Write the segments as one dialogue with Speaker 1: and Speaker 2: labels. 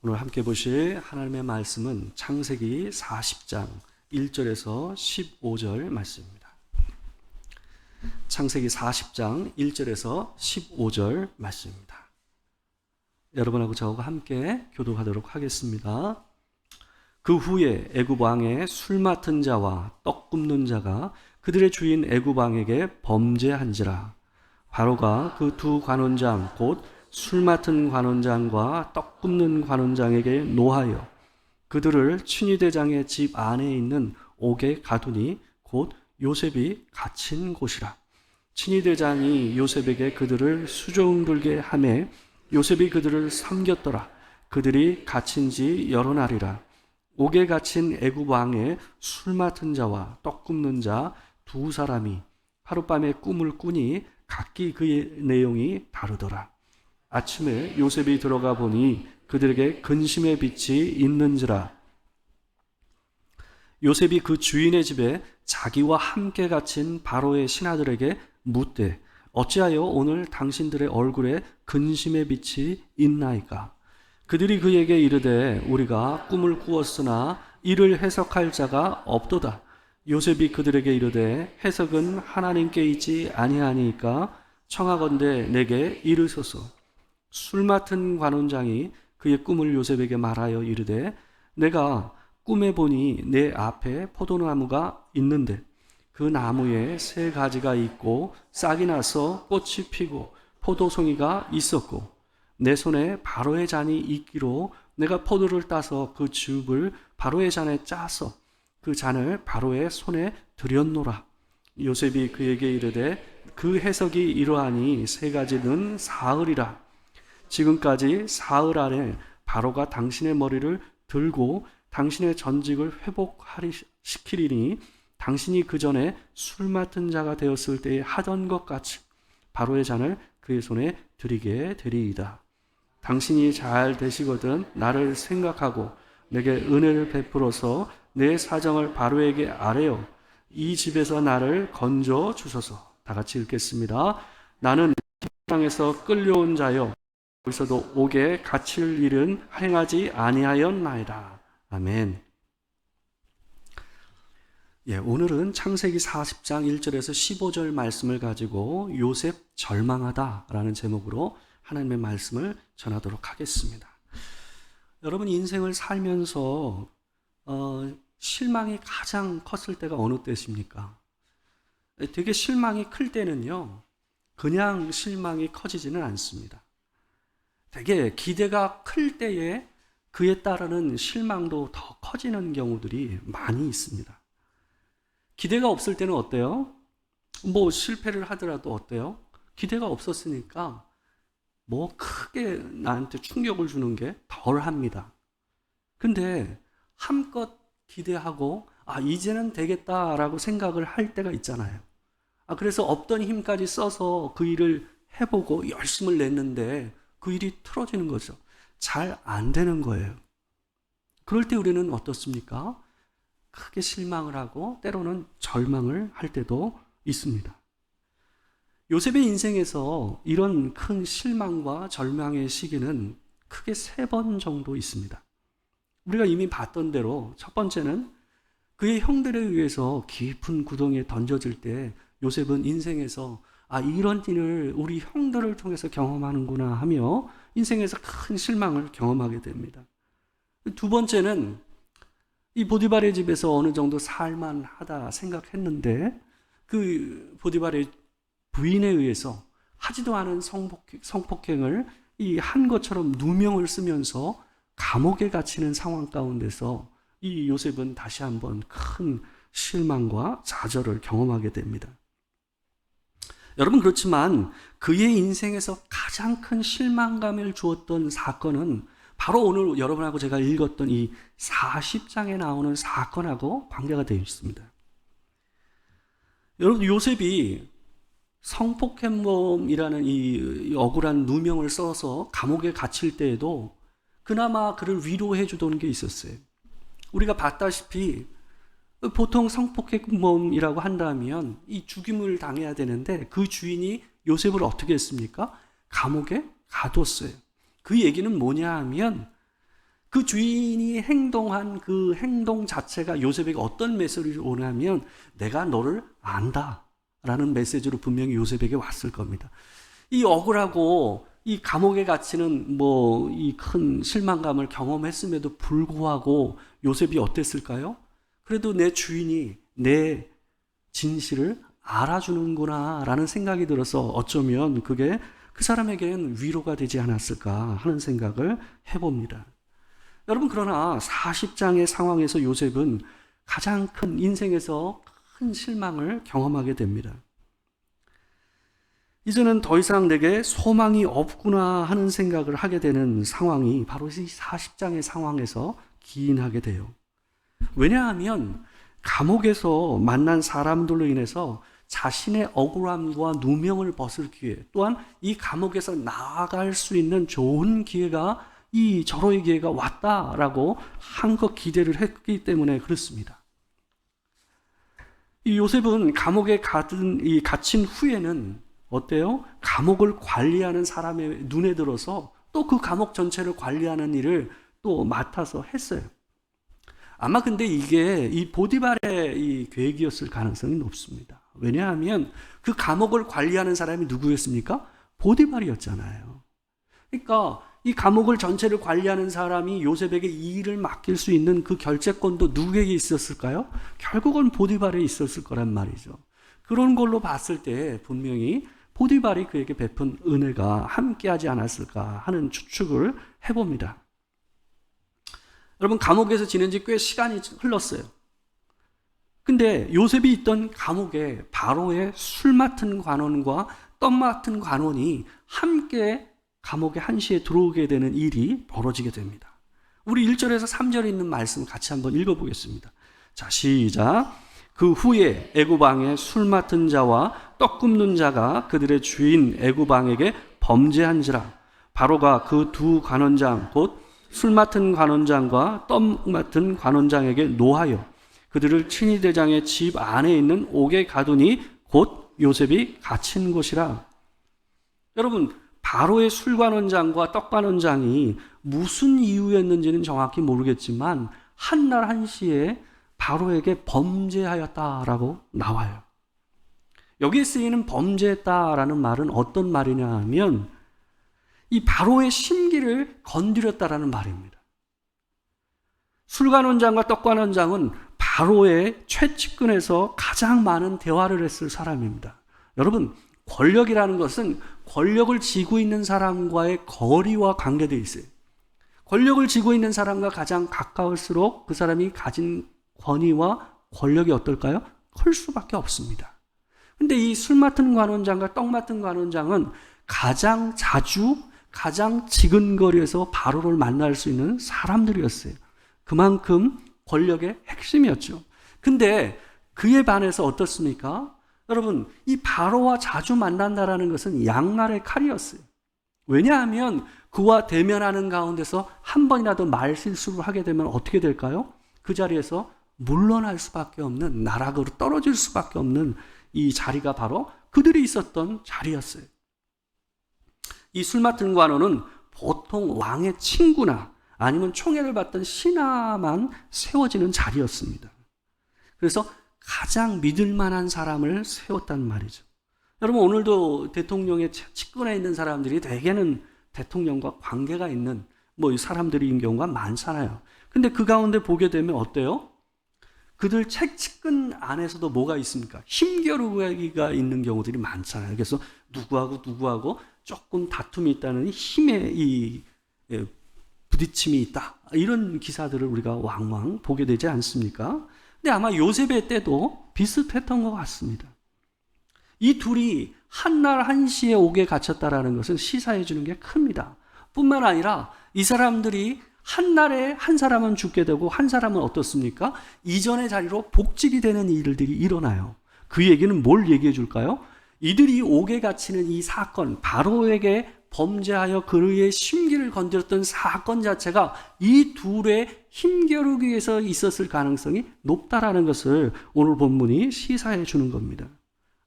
Speaker 1: 오늘 함께 보실 하나님의 말씀은 창세기 40장 1절에서 15절 말씀입니다. 창세기 40장 1절에서 15절 말씀입니다. 여러분하고 저하고 함께 교독하도록 하겠습니다. 그 후에 애굽 왕의 술 맡은 자와 떡 굽는 자가 그들의 주인 애굽 왕에게 범죄한지라. 바로가 그 두 관원장 곧 술 맡은 관원장과 떡 굽는 관원장에게 노하여 그들을 친위대장의 집 안에 있는 옥에 가두니 곧 요셉이 갇힌 곳이라. 친위대장이 요셉에게 그들을 수종들게 하매 요셉이 그들을 섬겼더라. 그들이 갇힌 지 여러 날이라. 옥에 갇힌 애굽 왕의 술 맡은 자와 떡 굽는 자 두 사람이 하룻밤에 꿈을 꾸니 각기 그의 내용이 다르더라. 아침에 요셉이 들어가 보니 그들에게 근심의 빛이 있는지라. 요셉이 그 주인의 집에 자기와 함께 갇힌 바로의 신하들에게 묻되 어찌하여 오늘 당신들의 얼굴에 근심의 빛이 있나이까? 그들이 그에게 이르되 우리가 꿈을 꾸었으나 이를 해석할 자가 없도다. 요셉이 그들에게 이르되 해석은 하나님께 있지 아니하니까 청하건대 내게 이르소서. 술 맡은 관원장이 그의 꿈을 요셉에게 말하여 이르되 내가 꿈에 보니 내 앞에 포도나무가 있는데 그 나무에 세 가지가 있고 싹이 나서 꽃이 피고 포도송이가 있었고 내 손에 바로의 잔이 있기로 내가 포도를 따서 그 즙을 바로의 잔에 짜서 그 잔을 바로의 손에 들였노라. 요셉이 그에게 이르되 그 해석이 이러하니 세 가지는 사흘이라. 지금까지 사흘 안에 바로가 당신의 머리를 들고 당신의 전직을 회복시키리니 당신이 그 전에 술 맡은 자가 되었을 때에 하던 것 같이 바로의 잔을 그의 손에 드리게 되리이다. 당신이 잘 되시거든 나를 생각하고 내게 은혜를 베풀어서 내 사정을 바로에게 아뢰어 이 집에서 나를 건져 주소서. 다 같이 읽겠습니다. 나는 땅에서 끌려온 자여 여기서도 옥에 갇힐 일은 행하지 아니하였나이다. 아멘. 오늘은 창세기 40장 1절에서 15절 말씀을 가지고 요셉 절망하다라는 제목으로 하나님의 말씀을 전하도록 하겠습니다. 여러분 인생을 살면서 실망이 가장 컸을 때가 어느 때십니까? 되게 실망이 클 때는요, 그냥 실망이 커지지는 않습니다. 되게 기대가 클 때에 그에 따르는 실망도 더 커지는 경우들이 많이 있습니다. 기대가 없을 때는 어때요? 뭐 실패를 하더라도 어때요? 기대가 없었으니까 뭐 크게 나한테 충격을 주는 게 덜 합니다. 근데 한껏 기대하고 이제는 되겠다라고 생각을 할 때가 있잖아요. 그래서 없던 힘까지 써서 그 일을 해보고 열심을 냈는데 그 일이 틀어지는 거죠. 잘 안 되는 거예요. 그럴 때 우리는 어떻습니까? 크게 실망을 하고 때로는 절망을 할 때도 있습니다. 요셉의 인생에서 이런 큰 실망과 절망의 시기는 크게 3번 정도 있습니다. 우리가 이미 봤던 대로 첫 번째는 그의 형들에 의해서 깊은 구덩이에 던져질 때 요셉은 인생에서 이런 일을 우리 형들을 통해서 경험하는구나 하며 인생에서 큰 실망을 경험하게 됩니다. 두 번째는 이 보디발의 집에서 어느 정도 살만하다 생각했는데 그 보디발의 부인에 의해서 하지도 않은 성폭행을 한 것처럼 누명을 쓰면서 감옥에 갇히는 상황 가운데서 이 요셉은 다시 한번 큰 실망과 좌절을 경험하게 됩니다. 여러분 그렇지만 그의 인생에서 가장 큰 실망감을 주었던 사건은 바로 오늘 여러분하고 제가 읽었던 이 40장에 나오는 사건하고 관계가 되어 있습니다. 여러분 요셉이 성폭행범이라는 이 억울한 누명을 써서 감옥에 갇힐 때에도 그나마 그를 위로해 주던 게 있었어요. 우리가 봤다시피 보통 성폭행범이라고 한다면 이 죽임을 당해야 되는데 그 주인이 요셉을 어떻게 했습니까? 감옥에 가뒀어요. 그 얘기는 뭐냐 하면 그 주인이 행동한 그 행동 자체가 요셉에게 어떤 메시지를 오냐면 내가 너를 안다 라는 메시지로 분명히 요셉에게 왔을 겁니다. 이 억울하고 이 감옥에 갇히는 이 큰 실망감을 경험했음에도 불구하고 요셉이 어땠을까요? 그래도 내 주인이 내 진실을 알아주는구나 라는 생각이 들어서 어쩌면 그게 그 사람에게는 위로가 되지 않았을까 하는 생각을 해봅니다. 여러분, 그러나 40장의 상황에서 요셉은 가장 큰 인생에서 큰 실망을 경험하게 됩니다. 이제는 더 이상 내게 소망이 없구나 하는 생각을 하게 되는 상황이 바로 이 40장의 상황에서 기인하게 돼요. 왜냐하면 감옥에서 만난 사람들로 인해서 자신의 억울함과 누명을 벗을 기회, 또한 이 감옥에서 나아갈 수 있는 좋은 기회가 이 절호의 기회가 왔다라고 한껏 기대를 했기 때문에 그렇습니다. 이 요셉은 감옥에 갇힌 후에는 어때요? 감옥을 관리하는 사람의 눈에 들어서 또 그 감옥 전체를 관리하는 일을 또 맡아서 했어요. 아마 근데 이게 이 보디발의 이 계획이었을 가능성이 높습니다. 왜냐하면 그 감옥을 관리하는 사람이 누구였습니까? 보디발이었잖아요. 그러니까 이 감옥을 전체를 관리하는 사람이 요셉에게 이 일을 맡길 수 있는 그 결재권도 누구에게 있었을까요? 결국은 보디발에 있었을 거란 말이죠. 그런 걸로 봤을 때 분명히 보디발이 그에게 베푼 은혜가 함께하지 않았을까 하는 추측을 해봅니다. 여러분, 감옥에서 지낸 지 꽤 시간이 흘렀어요. 근데 요셉이 있던 감옥에 바로의 술 맡은 관원과 떡 맡은 관원이 함께 감옥에 한시에 들어오게 되는 일이 벌어지게 됩니다. 우리 1절에서 3절에 있는 말씀 같이 한번 읽어보겠습니다. 자, 시작. 그 후에 애굽왕의 술 맡은 자와 떡 굽는 자가 그들의 주인 애굽왕에게 범죄한지라. 바로가 그 두 관원장 곧 술 맡은 관원장과 떡 맡은 관원장에게 노하여 그들을 친위대장의 집 안에 있는 옥에 가두니 곧 요셉이 갇힌 곳이라. 여러분, 바로의 술관원장과 떡관원장이 무슨 이유였는지는 정확히 모르겠지만 한날 한시에 바로에게 범죄하였다라고 나와요. 여기에 쓰이는 범죄했다라는 말은 어떤 말이냐 하면 이 바로의 심기를 건드렸다라는 말입니다. 술관원장과 떡관원장은 바로의 최측근에서 가장 많은 대화를 했을 사람입니다. 여러분, 권력이라는 것은 권력을 쥐고 있는 사람과의 거리와 관계되어 있어요. 권력을 쥐고 있는 사람과 가장 가까울수록 그 사람이 가진 권위와 권력이 어떨까요? 클 수밖에 없습니다. 근데 이 술 맡은 관원장과 떡 맡은 관원장은 가장 자주 가장 지근거리에서 바로를 만날 수 있는 사람들이었어요. 그만큼 권력의 핵심이었죠. 근데 그에 반해서 어떻습니까? 여러분, 이 바로와 자주 만난다라는 것은 양날의 칼이었어요. 왜냐하면 그와 대면하는 가운데서 한 번이라도 말실수를 하게 되면 어떻게 될까요? 그 자리에서 물러날 수밖에 없는, 나락으로 떨어질 수밖에 없는 이 자리가 바로 그들이 있었던 자리였어요. 이 술 맡은 관원은 보통 왕의 친구나 아니면 총애를 받던 신하만 세워지는 자리였습니다. 그래서 가장 믿을 만한 사람을 세웠단 말이죠. 여러분, 오늘도 대통령의 측근에 있는 사람들이 대개는 대통령과 관계가 있는 사람들인 경우가 많잖아요. 근데 그 가운데 보게 되면 어때요? 그들 측근 안에서도 뭐가 있습니까? 힘겨루기가 있는 경우들이 많잖아요. 그래서 누구하고 조금 다툼이 있다는 힘의 부딪힘이 있다. 이런 기사들을 우리가 왕왕 보게 되지 않습니까? 근데 아마 요셉의 때도 비슷했던 것 같습니다. 이 둘이 한날 한시에 옥에 갇혔다라는 것은 시사해 주는 게 큽니다. 뿐만 아니라 이 사람들이 한날에 한 사람은 죽게 되고 한 사람은 어떻습니까? 이전의 자리로 복직이 되는 일들이 일어나요. 그 얘기는 뭘 얘기해 줄까요? 이들이 옥에 갇히는 이 사건, 바로에게 범죄하여 그의 심기를 건드렸던 사건 자체가 이 둘의 힘겨루기에서 있었을 가능성이 높다라는 것을 오늘 본문이 시사해 주는 겁니다.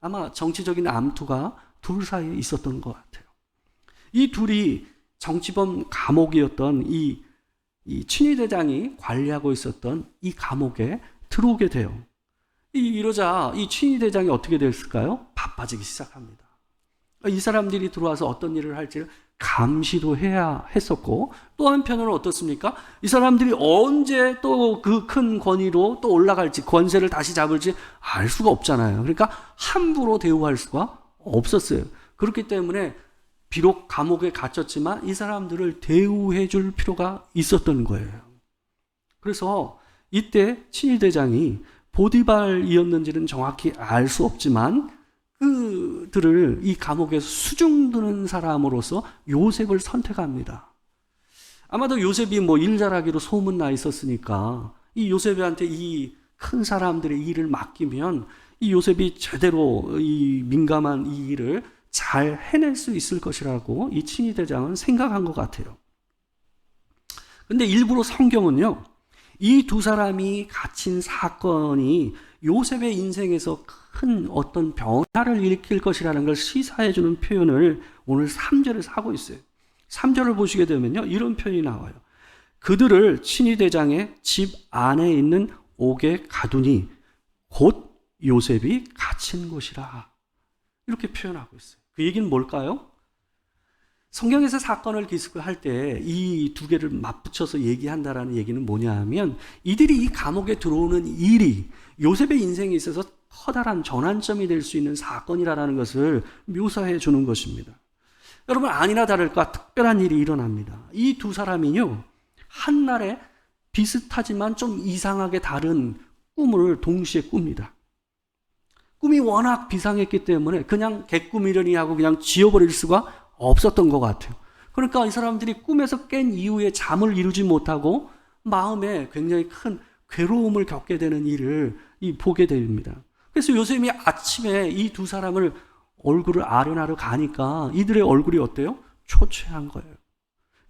Speaker 1: 아마 정치적인 암투가 둘 사이에 있었던 것 같아요. 이 둘이 정치범 감옥이었던 이 이 친위대장이 관리하고 있었던 이 감옥에 들어오게 돼요. 이러자 이 친위대장이 어떻게 됐을까요? 바빠지기 시작합니다. 이 사람들이 들어와서 어떤 일을 할지를 감시도 해야 했었고, 또 한편으로는 어떻습니까? 이 사람들이 언제 또 그 큰 권위로 또 올라갈지, 권세를 다시 잡을지 알 수가 없잖아요. 그러니까 함부로 대우할 수가 없었어요. 그렇기 때문에 비록 감옥에 갇혔지만 이 사람들을 대우해 줄 필요가 있었던 거예요. 그래서 이때 친위대장이 보디발이었는지는 정확히 알 수 없지만 그들을 이 감옥에서 수중드는 사람으로서 요셉을 선택합니다. 아마도 요셉이 뭐 일 잘하기로 소문나 있었으니까 이 요셉한테 이 큰 사람들의 일을 맡기면 이 요셉이 제대로 이 민감한 이 일을 잘 해낼 수 있을 것이라고 이 친위대장은 생각한 것 같아요. 근데 일부러 성경은요, 이 두 사람이 갇힌 사건이 요셉의 인생에서 큰 어떤 변화를 일으킬 것이라는 걸 시사해주는 표현을 오늘 3절에서 하고 있어요. 3절을 보시게 되면요, 이런 표현이 나와요. 그들을 친위대장의 집 안에 있는 옥에 가두니 곧 요셉이 갇힌 곳이라. 이렇게 표현하고 있어요. 그 얘기는 뭘까요? 성경에서 사건을 기술할 때 이 두 개를 맞붙여서 얘기한다라는 얘기는 뭐냐 하면, 이들이 이 감옥에 들어오는 일이 요셉의 인생에 있어서 커다란 전환점이 될 수 있는 사건이라는 것을 묘사해 주는 것입니다. 여러분, 아니나 다를까 특별한 일이 일어납니다. 이 두 사람이요, 한날에 비슷하지만 좀 이상하게 다른 꿈을 동시에 꿉니다. 꿈이 워낙 비상했기 때문에 그냥 개꿈이려니 하고 그냥 지워버릴 수가 없었던 것 같아요. 그러니까 이 사람들이 꿈에서 깬 이후에 잠을 이루지 못하고 마음에 굉장히 큰 괴로움을 겪게 되는 일을 보게 됩니다. 그래서 요셉이 아침에 이 두 사람을 얼굴을 아련하러 가니까 이들의 얼굴이 어때요? 초췌한 거예요.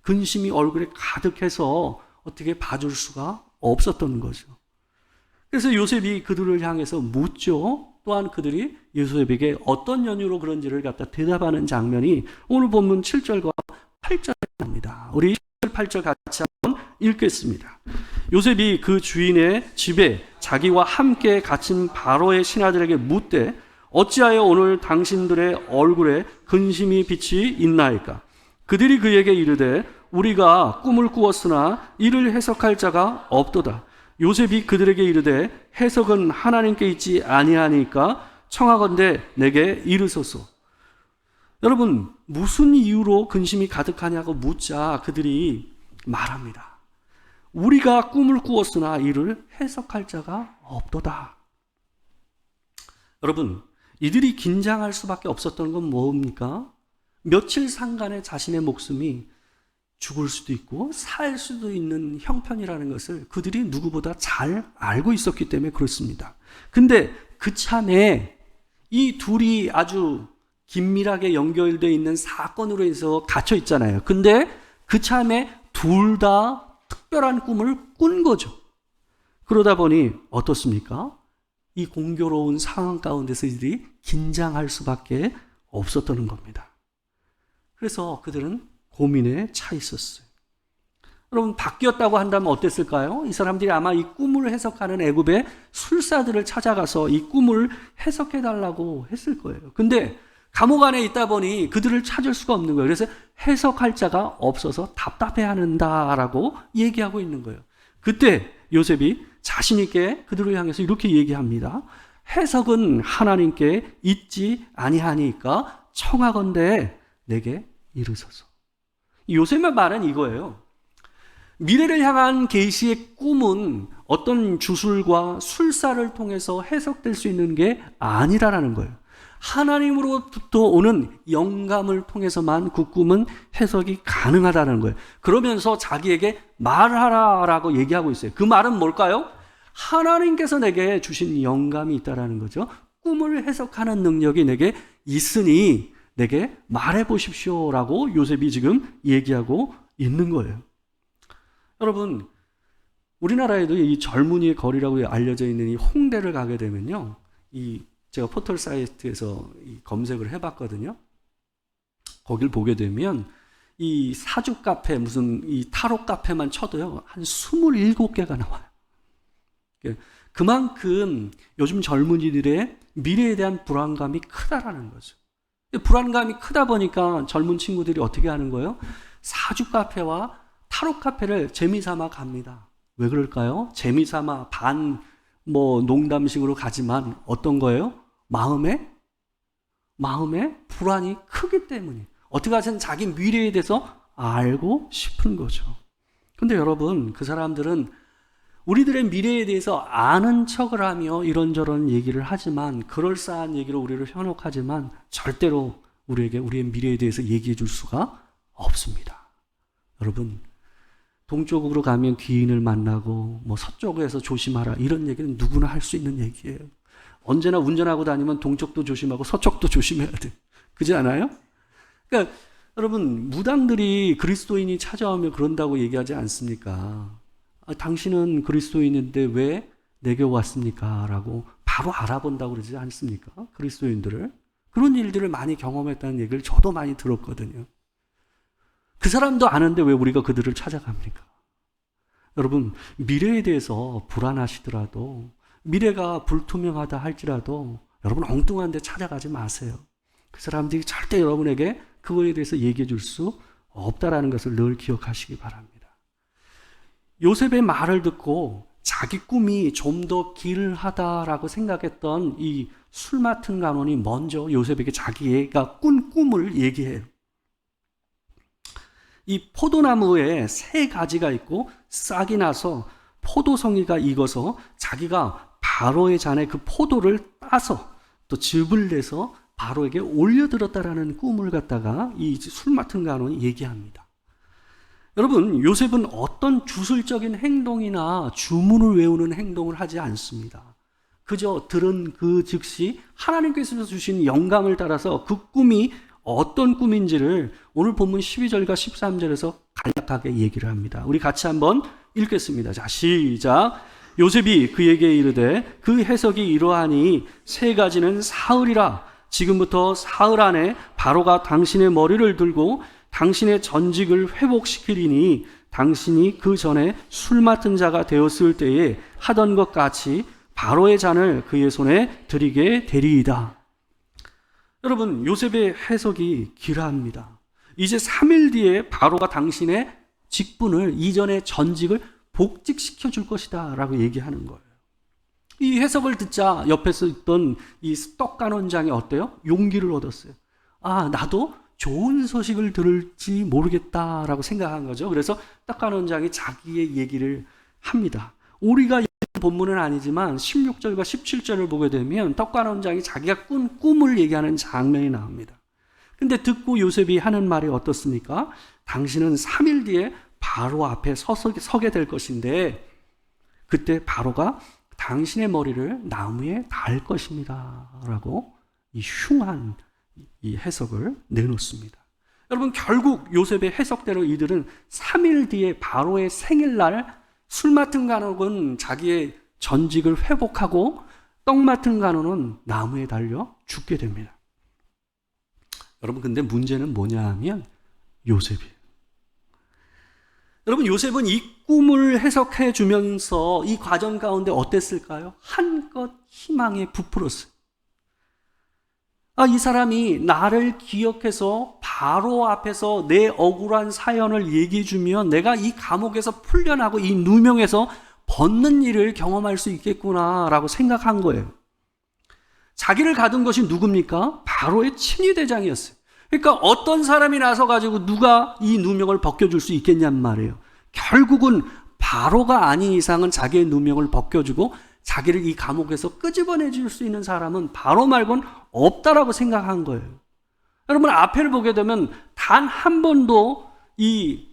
Speaker 1: 근심이 얼굴에 가득해서 어떻게 봐줄 수가 없었던 거죠. 그래서 요셉이 그들을 향해서 묻죠. 또한 그들이 요셉에게 어떤 연유로 그런지를 갖다 대답하는 장면이 오늘 본문 7절과 8절에 나옵니다. 우리 7절, 8절 같이 한번 읽겠습니다. 요셉이 그 주인의 집에 자기와 함께 갇힌 바로의 신하들에게 묻되 어찌하여 오늘 당신들의 얼굴에 근심이 빛이 있나이까? 그들이 그에게 이르되 우리가 꿈을 꾸었으나 이를 해석할 자가 없도다. 요셉이 그들에게 이르되 해석은 하나님께 있지 아니하니까 청하건대 내게 이르소서. 여러분, 무슨 이유로 근심이 가득하냐고 묻자 그들이 말합니다. 우리가 꿈을 꾸었으나 이를 해석할 자가 없도다. 여러분, 이들이 긴장할 수밖에 없었던 건 뭡니까? 며칠 상간에 자신의 목숨이 죽을 수도 있고 살 수도 있는 형편이라는 것을 그들이 누구보다 잘 알고 있었기 때문에 그렇습니다. 근데 그 참에 이 둘이 아주 긴밀하게 연결되어 있는 사건으로 해서 갇혀 있잖아요. 근데 그 참에 둘 다 특별한 꿈을 꾼 거죠. 그러다 보니 어떻습니까? 이 공교로운 상황 가운데서 이들이 긴장할 수밖에 없었던 겁니다. 그래서 그들은 고민에 차 있었어요. 여러분, 바뀌었다고 한다면 어땠을까요? 이 사람들이 아마 이 꿈을 해석하는 애굽의 술사들을 찾아가서 이 꿈을 해석해달라고 했을 거예요. 근데 감옥 안에 있다 보니 그들을 찾을 수가 없는 거예요. 그래서 해석할 자가 없어서 답답해한다라고 얘기하고 있는 거예요. 그때 요셉이 자신 있게 그들을 향해서 이렇게 얘기합니다. 해석은 하나님께 있지 아니하니까 청하건대 내게 이르소서. 요셉의 말은 이거예요. 미래를 향한 계시의 꿈은 어떤 주술과 술사를 통해서 해석될 수 있는 게 아니라는 거예요. 하나님으로부터 오는 영감을 통해서만 그 꿈은 해석이 가능하다는 거예요. 그러면서 자기에게 말하라라고 얘기하고 있어요. 그 말은 뭘까요? 하나님께서 내게 주신 영감이 있다라는 거죠. 꿈을 해석하는 능력이 내게 있으니 내게 말해보십시오라고 요셉이 지금 얘기하고 있는 거예요. 여러분, 우리나라에도 이 젊은이의 거리라고 알려져 있는 이 홍대를 가게 되면요, 제가 포털 사이트에서 검색을 해봤거든요. 거길 보게 되면 이 사주 카페, 무슨 이 타로 카페만 쳐도요, 한 27개가 나와요. 그만큼 요즘 젊은이들의 미래에 대한 불안감이 크다라는 거죠. 불안감이 크다 보니까 젊은 친구들이 어떻게 하는 거예요? 사주 카페와 타로 카페를 재미삼아 갑니다. 왜 그럴까요? 재미삼아 농담식으로 가지만 어떤 거예요? 마음에 불안이 크기 때문이에요. 어떻게 하든 자기 미래에 대해서 알고 싶은 거죠. 근데 여러분, 그 사람들은 우리들의 미래에 대해서 아는 척을 하며 이런저런 얘기를 하지만, 그럴싸한 얘기로 우리를 현혹하지만 절대로 우리에게 우리의 미래에 대해서 얘기해 줄 수가 없습니다. 여러분, 동쪽으로 가면 귀인을 만나고 서쪽에서 조심하라, 이런 얘기는 누구나 할 수 있는 얘기예요. 언제나 운전하고 다니면 동쪽도 조심하고 서쪽도 조심해야 돼. 그렇지 않아요? 그러니까 여러분, 무당들이 그리스도인이 찾아오면 그런다고 얘기하지 않습니까? 당신은 그리스도인인데 왜 내게 왔습니까? 라고 바로 알아본다고 그러지 않습니까? 그리스도인들을. 그런 일들을 많이 경험했다는 얘기를 저도 많이 들었거든요. 그 사람도 아는데 왜 우리가 그들을 찾아갑니까? 여러분, 미래에 대해서 불안하시더라도, 미래가 불투명하다 할지라도 여러분 엉뚱한 데 찾아가지 마세요. 그 사람들이 절대 여러분에게 그거에 대해서 얘기해 줄 수 없다라는 것을 늘 기억하시기 바랍니다. 요셉의 말을 듣고 자기 꿈이 좀 더 길하다라고 생각했던 이 술 맡은 간원이 먼저 요셉에게 자기가 꾼 꿈을 얘기해요. 이 포도나무에 3가지가 있고 싹이 나서 포도송이가 익어서 자기가 바로의 잔에 그 포도를 따서 또 즙을 내서 바로에게 올려들었다라는 꿈을 갖다가 이 술 맡은 간원이 얘기합니다. 여러분, 요셉은 어떤 주술적인 행동이나 주문을 외우는 행동을 하지 않습니다. 그저 들은 그 즉시 하나님께서 주신 영감을 따라서 그 꿈이 어떤 꿈인지를 오늘 본문 12절과 13절에서 간략하게 얘기를 합니다. 우리 같이 한번 읽겠습니다. 자, 시작. 요셉이 그에게 이르되 그 해석이 이러하니 3가지는 사흘이라. 지금부터 사흘 안에 바로가 당신의 머리를 들고 당신의 전직을 회복시키리니 당신이 그 전에 술 맡은 자가 되었을 때에 하던 것 같이 바로의 잔을 그의 손에 드리게 되리이다. 여러분, 요셉의 해석이 길합니다. 이제 3일 뒤에 바로가 당신의 직분을, 이전의 전직을 복직시켜 줄 것이다 라고 얘기하는 거예요. 이 해석을 듣자 옆에서 있던 이 떡간원장이 어때요? 용기를 얻었어요. 나도 좋은 소식을 들을지 모르겠다라고 생각한 거죠. 그래서 떡간원장이 자기의 얘기를 합니다. 우리가 본문은 아니지만 16절과 17절을 보게 되면 떡간원장이 자기가 꾼 꿈을 얘기하는 장면이 나옵니다. 근데 듣고 요셉이 하는 말이 어떻습니까? 당신은 3일 뒤에 바로 앞에 서게 될 것인데 그때 바로가 당신의 머리를 나무에 달 것입니다 라고 이 흉한 이 해석을 내놓습니다. 여러분, 결국 요셉의 해석대로 이들은 3일 뒤에 바로의 생일날 술 맡은 간혹은 자기의 전직을 회복하고 떡 맡은 간혹은 나무에 달려 죽게 됩니다. 여러분, 근데 문제는 뭐냐 하면 요셉이에요. 여러분, 요셉은 이 꿈을 해석해 주면서 이 과정 가운데 어땠을까요? 한껏 희망에 부풀었어요. 이 사람이 나를 기억해서 바로 앞에서 내 억울한 사연을 얘기해 주면 내가 이 감옥에서 풀려나고 이 누명에서 벗는 일을 경험할 수 있겠구나라고 생각한 거예요. 자기를 가둔 것이 누굽니까? 바로의 친위대장이었어요. 그러니까 어떤 사람이 나서가지고 누가 이 누명을 벗겨줄 수 있겠냔 말이에요. 결국은 바로가 아닌 이상은 자기의 누명을 벗겨주고 자기를 이 감옥에서 끄집어내줄 수 있는 사람은 바로 말고는 없다라고 생각한 거예요. 여러분, 앞에를 보게 되면 단 한 번도 이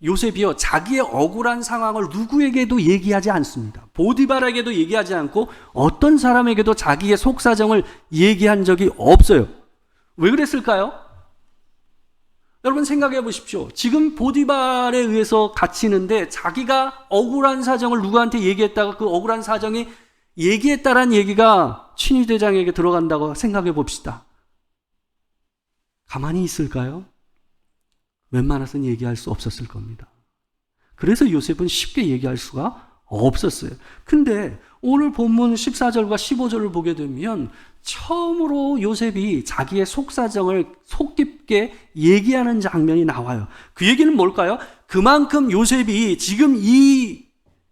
Speaker 1: 요셉이요 자기의 억울한 상황을 누구에게도 얘기하지 않습니다. 보디발에게도 얘기하지 않고 어떤 사람에게도 자기의 속사정을 얘기한 적이 없어요. 왜 그랬을까요? 여러분, 생각해 보십시오. 지금 보디발에 의해서 갇히는데 자기가 억울한 사정을 누구한테 얘기했다가 그 억울한 사정이 얘기했다라는 얘기가 친위대장에게 들어간다고 생각해 봅시다. 가만히 있을까요? 웬만해서는 얘기할 수 없었을 겁니다. 그래서 요셉은 쉽게 얘기할 수가 없었어요. 근데 오늘 본문 14절과 15절을 보게 되면 처음으로 요셉이 자기의 속사정을 속 깊게 얘기하는 장면이 나와요. 그 얘기는 뭘까요? 그만큼 요셉이 지금 이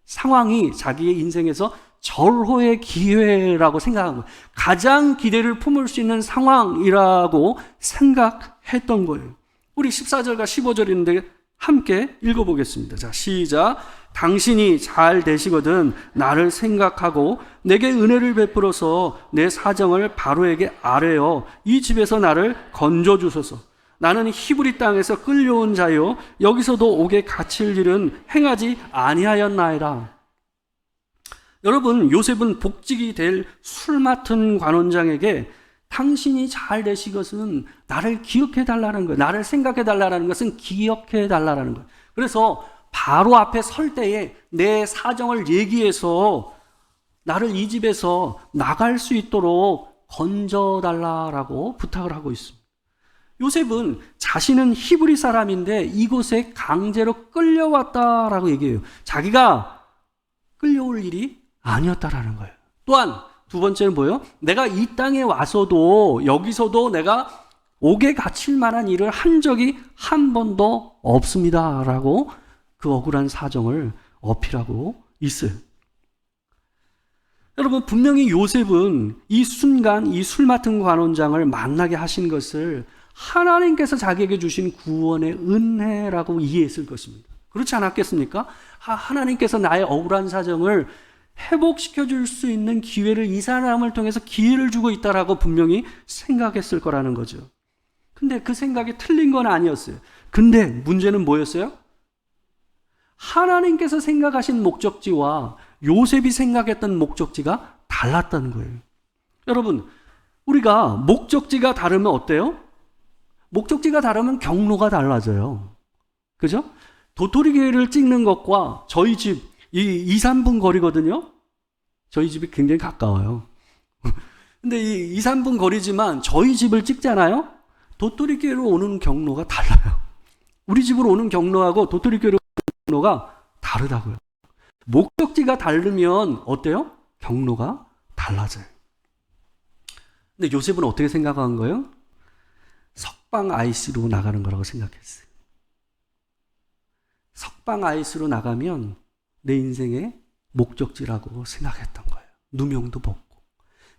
Speaker 1: 상황이 자기의 인생에서 절호의 기회라고 생각한 거예요. 가장 기대를 품을 수 있는 상황이라고 생각했던 거예요. 우리 14절과 15절인데 함께 읽어보겠습니다. 자, 시작. 당신이 잘 되시거든 나를 생각하고 내게 은혜를 베풀어서 내 사정을 바로에게 아뢰어 이 집에서 나를 건져주소서. 나는 히브리 땅에서 끌려온 자요 여기서도 옥에 갇힐 일은 행하지 아니하였나이다. 여러분, 요셉은 복직이 될 술 맡은 관원장에게 당신이 잘 되시 것은 나를 기억해 달라는 거예요. 나를 생각해 달라는 것은 기억해 달라는 거예요. 그래서 바로 앞에 설 때에 내 사정을 얘기해서 나를 이 집에서 나갈 수 있도록 건져달라고 부탁을 하고 있습니다. 요셉은 자신은 히브리 사람인데 이곳에 강제로 끌려왔다라고 얘기해요. 자기가 끌려올 일이 아니었다라는 거예요. 또한 두 번째는 뭐예요? 내가 이 땅에 와서도 여기서도 내가 옥에 갇힐 만한 일을 한 적이 한 번도 없습니다라고 그 억울한 사정을 어필하고 있어요. 여러분, 분명히 요셉은 이 순간 이 술 맡은 관원장을 만나게 하신 것을 하나님께서 자기에게 주신 구원의 은혜라고 이해했을 것입니다. 그렇지 않았겠습니까? 하나님께서 나의 억울한 사정을 회복시켜 줄 수 있는 기회를 이 사람을 통해서 기회를 주고 있다라고 분명히 생각했을 거라는 거죠. 근데 그 생각이 틀린 건 아니었어요. 근데 문제는 뭐였어요? 하나님께서 생각하신 목적지와 요셉이 생각했던 목적지가 달랐다는 거예요. 여러분, 우리가 목적지가 다르면 어때요? 목적지가 다르면 경로가 달라져요. 그죠? 도토리교회를 찍는 것과 저희 집, 2, 3분 거리거든요? 저희 집이 굉장히 가까워요. 근데 2, 3분 거리지만 저희 집을 찍잖아요? 도토리교회로 오는 경로가 달라요. 우리 집으로 오는 경로하고 도토리교회로 오는 경로가 다르다고요. 목적지가 다르면 어때요? 경로가 달라져요. 근데 요셉은 어떻게 생각한 거예요? 석방 IC로 나가는 거라고 생각했어요. 석방 IC로 나가면 내 인생의 목적지라고 생각했던 거예요. 누명도 벗고.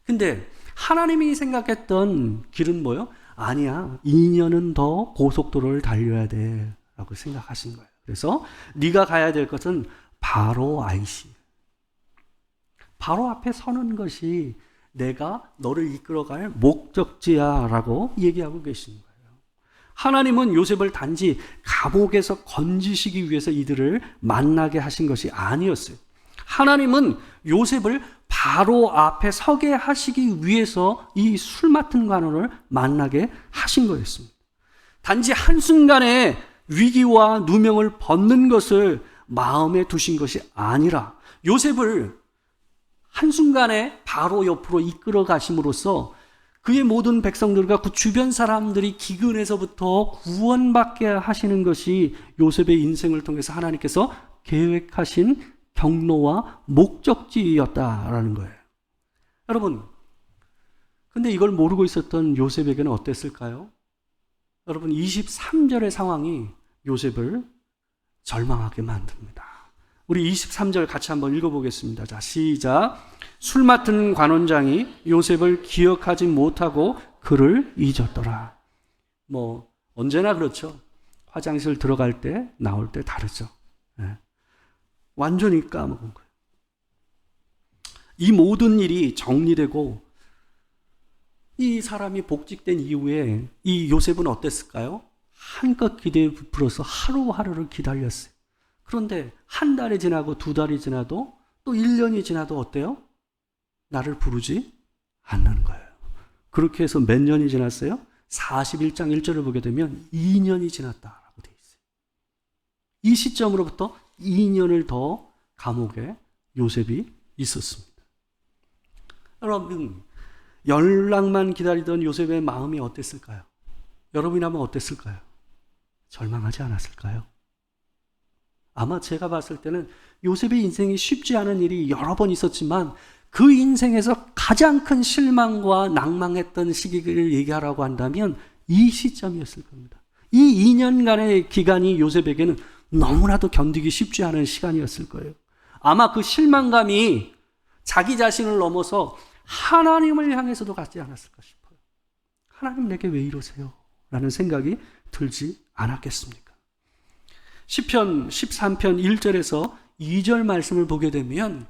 Speaker 1: 근데 하나님이 생각했던 길은 뭐예요? 아니야, 2년은 더 고속도로를 달려야 돼 라고 생각하신 거예요. 그래서 네가 가야 될 것은 바로 IC. 바로 앞에 서는 것이 내가 너를 이끌어갈 목적지야 라고 얘기하고 계신 거예요. 하나님은 요셉을 단지 감옥에서 건지시기 위해서 이들을 만나게 하신 것이 아니었어요. 하나님은 요셉을 바로 앞에 서게 하시기 위해서 이 술 맡은 관원을 만나게 하신 거였습니다. 단지 한순간에 위기와 누명을 벗는 것을 마음에 두신 것이 아니라 요셉을 한순간에 바로 옆으로 이끌어 가심으로써 그의 모든 백성들과 그 주변 사람들이 기근에서부터 구원받게 하시는 것이 요셉의 인생을 통해서 하나님께서 계획하신 경로와 목적지였다라는 거예요. 여러분, 근데 이걸 모르고 있었던 요셉에게는 어땠을까요? 여러분, 23절의 상황이 요셉을 절망하게 만듭니다. 우리 23절 같이 한번 읽어보겠습니다. 자, 시작. 술 맡은 관원장이 요셉을 기억하지 못하고 그를 잊었더라. 언제나 그렇죠. 화장실 들어갈 때 나올 때 다르죠. 네. 완전히 까먹은 거예요. 이 모든 일이 정리되고 이 사람이 복직된 이후에 이 요셉은 어땠을까요? 한껏 기대에 부풀어서 하루하루를 기다렸어요. 그런데 한 달이 지나고 두 달이 지나도 또 1년이 지나도 어때요? 나를 부르지 않는 거예요. 그렇게 해서 몇 년이 지났어요? 41장 1절을 보게 되면 2년이 지났다라고 되어 있어요. 이 시점으로부터 2년을 더 감옥에 요셉이 있었습니다. 여러분, 연락만 기다리던 요셉의 마음이 어땠을까요? 여러분이라면 어땠을까요? 절망하지 않았을까요? 아마 제가 봤을 때는 요셉의 인생이 쉽지 않은 일이 여러 번 있었지만 그 인생에서 가장 큰 실망과 낭망했던 시기를 얘기하라고 한다면 이 시점이었을 겁니다. 이 2년간의 기간이 요셉에게는 너무나도 견디기 쉽지 않은 시간이었을 거예요. 아마 그 실망감이 자기 자신을 넘어서 하나님을 향해서도 갖지 않았을까 싶어요. 하나님 내게 왜 이러세요? 라는 생각이 들지 않았겠습니까? 시편 13편 1절에서 2절 말씀을 보게 되면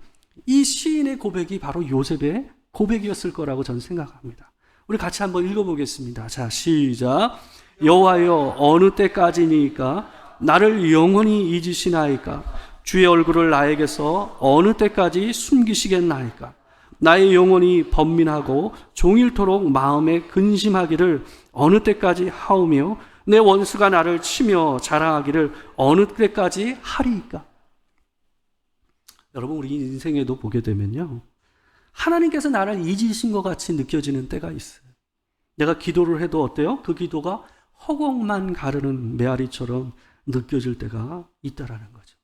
Speaker 1: 이 시인의 고백이 바로 요셉의 고백이었을 거라고 저는 생각합니다. 우리 같이 한번 읽어보겠습니다. 자, 시작. 여호와여 어느 때까지니까 나를 영원히 잊으시나이까? 주의 얼굴을 나에게서 어느 때까지 숨기시겠나이까? 나의 영혼이 번민하고 종일토록 마음에 근심하기를 어느 때까지 하오며 내 원수가 나를 치며 자랑하기를 어느 때까지 하리이까? 여러분, 우리 인생에도 보게 되면요, 하나님께서 나를 잊으신 것 같이 느껴지는 때가 있어요. 내가 기도를 해도 어때요? 그 기도가 허공만 가르는 메아리처럼 느껴질 때가 있다라는 거죠.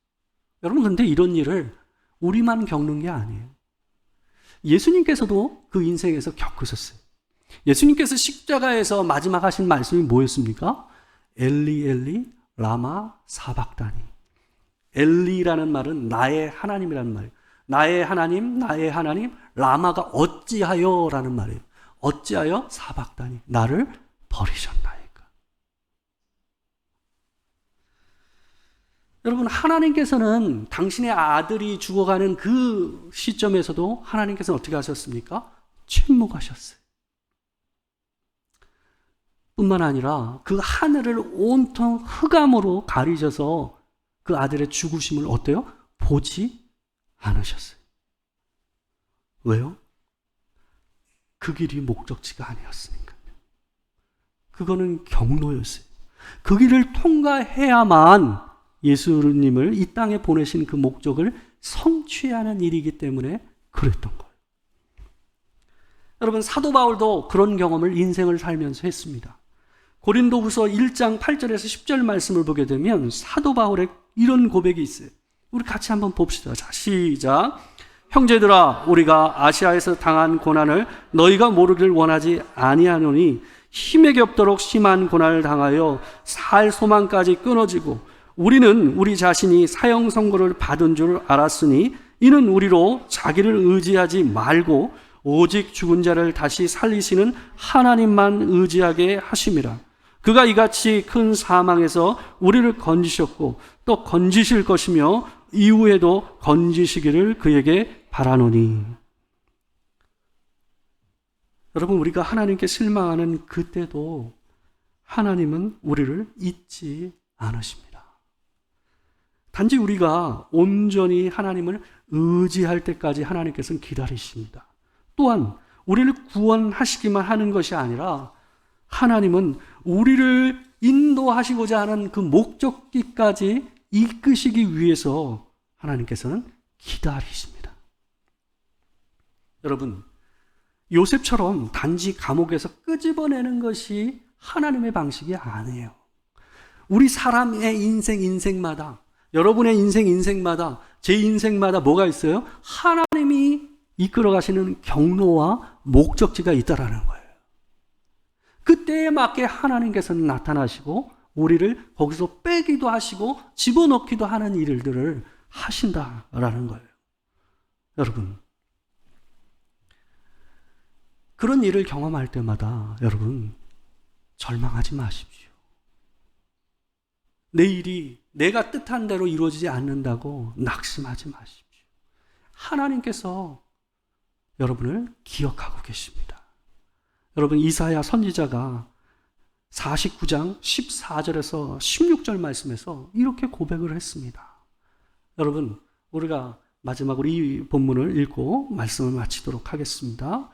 Speaker 1: 여러분, 근데 이런 일을 우리만 겪는 게 아니에요. 예수님께서도 그 인생에서 겪으셨어요. 예수님께서 십자가에서 마지막 하신 말씀이 뭐였습니까? 엘리 엘리 라마 사박다니. 엘리라는 말은 나의 하나님이라는 말이에요. 나의 하나님 라마가 어찌하여 라는 말이에요. 어찌하여 사박다니, 나를 버리셨나이까. 여러분, 하나님께서는 당신의 아들이 죽어가는 그 시점에서도 하나님께서는 어떻게 하셨습니까? 침묵하셨어요. 뿐만 아니라 그 하늘을 온통 흑암으로 가리셔서 그 아들의 죽으심을 어때요? 보지 않으셨어요. 왜요? 그 길이 목적지가 아니었으니까요. 그거는 경로였어요. 그 길을 통과해야만 예수님을 이 땅에 보내신 그 목적을 성취하는 일이기 때문에 그랬던 거예요. 여러분, 사도 바울도 그런 경험을 인생을 살면서 했습니다. 고린도후서 1장 8절에서 10절 말씀을 보게 되면 사도 바울의 이런 고백이 있어요. 우리 같이 한번 봅시다. 자, 시작. 형제들아, 우리가 아시아에서 당한 고난을 너희가 모르길 원하지 아니하노니 힘에게 없도록 심한 고난을 당하여 살 소망까지 끊어지고 우리는 우리 자신이 사형 선고를 받은 줄 알았으니 이는 우리로 자기를 의지하지 말고 오직 죽은 자를 다시 살리시는 하나님만 의지하게 하심이라. 그가 이같이 큰 사망에서 우리를 건지셨고 또 건지실 것이며 이후에도 건지시기를 그에게 바라노니. 여러분, 우리가 하나님께 실망하는 그때도 하나님은 우리를 잊지 않으십니다. 단지 우리가 온전히 하나님을 의지할 때까지 하나님께서는 기다리십니다. 또한 우리를 구원하시기만 하는 것이 아니라 하나님은 우리를 인도하시고자 하는 그 목적지까지 이끄시기 위해서 하나님께서는 기다리십니다. 여러분, 요셉처럼 단지 감옥에서 끄집어내는 것이 하나님의 방식이 아니에요. 우리 사람의 인생마다, 여러분의 인생마다, 제 인생마다 뭐가 있어요? 하나님이 이끌어 가시는 경로와 목적지가 있다라는 거예요. 그때에 맞게 하나님께서는 나타나시고 우리를 거기서 빼기도 하시고 집어넣기도 하는 일들을 하신다라는 거예요. 여러분, 그런 일을 경험할 때마다 여러분 절망하지 마십시오. 내 일이 내가 뜻한 대로 이루어지지 않는다고 낙심하지 마십시오. 하나님께서 여러분을 기억하고 계십니다. 여러분, 이사야 선지자가 49장 14절에서 16절 말씀에서 이렇게 고백을 했습니다. 여러분, 우리가 마지막으로 이 본문을 읽고 말씀을 마치도록 하겠습니다.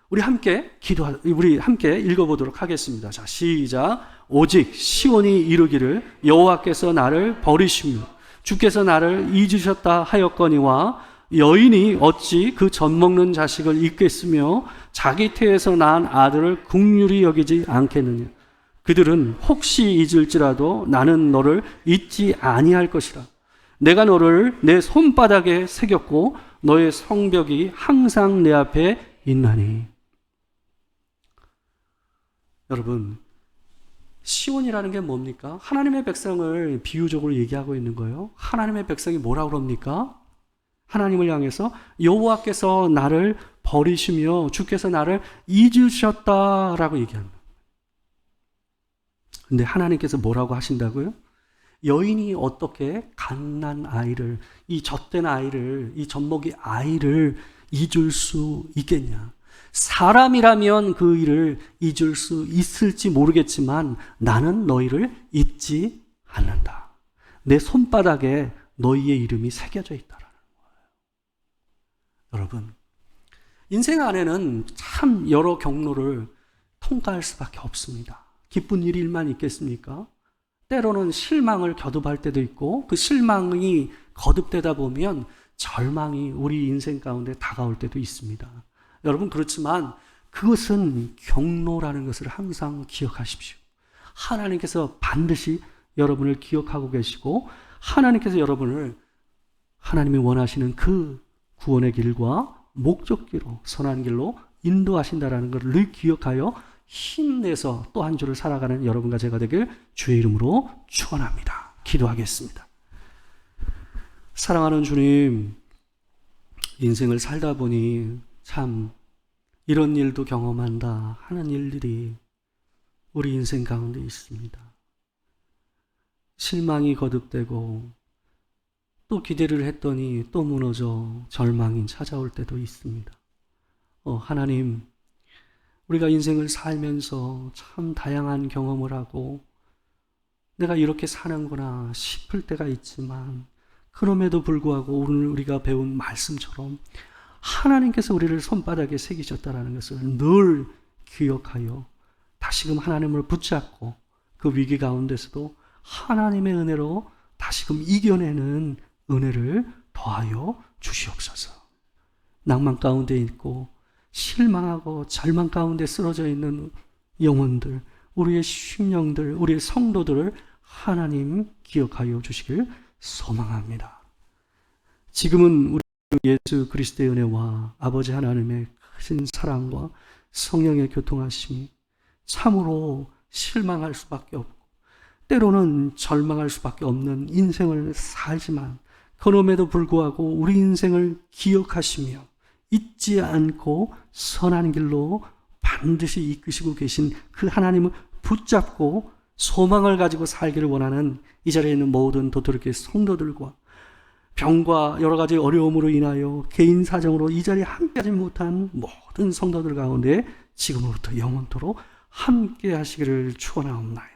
Speaker 1: 우리 함께 읽어보도록 하겠습니다. 자, 시작. 오직 시온이 이르기를 여호와께서 나를 버리시며 주께서 나를 잊으셨다 하였거니와 여인이 어찌 그 젖먹는 자식을 잊겠으며 자기 태에서 낳은 아들을 긍휼히 여기지 않겠느냐. 그들은 혹시 잊을지라도 나는 너를 잊지 아니할 것이라. 내가 너를 내 손바닥에 새겼고 너의 성벽이 항상 내 앞에 있나니. 여러분, 시온이라는 게 뭡니까? 하나님의 백성을 비유적으로 얘기하고 있는 거예요. 하나님의 백성이 뭐라고 그럽니까? 하나님을 향해서 여호와께서 나를 버리시며 주께서 나를 잊으셨다라고 얘기합니다. 근데 하나님께서 뭐라고 하신다고요? 여인이 어떻게 갓난 아이를, 이 젖된 아이를, 이 젖먹이 아이를 잊을 수 있겠냐? 사람이라면 그 일을 잊을 수 있을지 모르겠지만 나는 너희를 잊지 않는다. 내 손바닥에 너희의 이름이 새겨져 있다라는 거예요. 여러분, 인생 안에는 참 여러 경로를 통과할 수밖에 없습니다. 기쁜 일만 있겠습니까? 때로는 실망을 겨듭할 때도 있고 그 실망이 거듭되다 보면 절망이 우리 인생 가운데 다가올 때도 있습니다. 여러분, 그렇지만 그것은 경로라는 것을 항상 기억하십시오. 하나님께서 반드시 여러분을 기억하고 계시고 하나님께서 여러분을 하나님이 원하시는 그 구원의 길과 목적지로, 선한 길로 인도하신다라는 것을 늘 기억하여 힘내서 또 한 주를 살아가는 여러분과 제가 되길 주의 이름으로 축원합니다. 기도하겠습니다. 사랑하는 주님, 인생을 살다 보니 참 이런 일도 경험한다 하는 일들이 우리 인생 가운데 있습니다. 실망이 거듭되고 또 기대를 했더니 또 무너져 절망이 찾아올 때도 있습니다. 하나님, 우리가 인생을 살면서 참 다양한 경험을 하고 내가 이렇게 사는구나 싶을 때가 있지만 그럼에도 불구하고 오늘 우리가 배운 말씀처럼 하나님께서 우리를 손바닥에 새기셨다는 것을 늘 기억하여 다시금 하나님을 붙잡고 그 위기 가운데서도 하나님의 은혜로 다시금 이겨내는 은혜를 더하여 주시옵소서. 낭만 가운데 있고 실망하고 절망 가운데 쓰러져 있는 영혼들, 우리의 심령들, 우리의 성도들을 하나님 기억하여 주시길 소망합니다. 지금은 우리 예수 그리스도의 은혜와 아버지 하나님의 크신 사랑과 성령의 교통하심이 참으로 실망할 수밖에 없고 때로는 절망할 수밖에 없는 인생을 살지만 그럼에도 불구하고 우리 인생을 기억하시며 잊지 않고 선한 길로 반드시 이끄시고 계신 그 하나님을 붙잡고 소망을 가지고 살기를 원하는 이 자리에 있는 모든 도토리교회 성도들과 병과 여러 가지 어려움으로 인하여 개인 사정으로 이 자리에 함께하지 못한 모든 성도들 가운데 지금부터 영원토록 함께 하시기를 축원하옵나이다.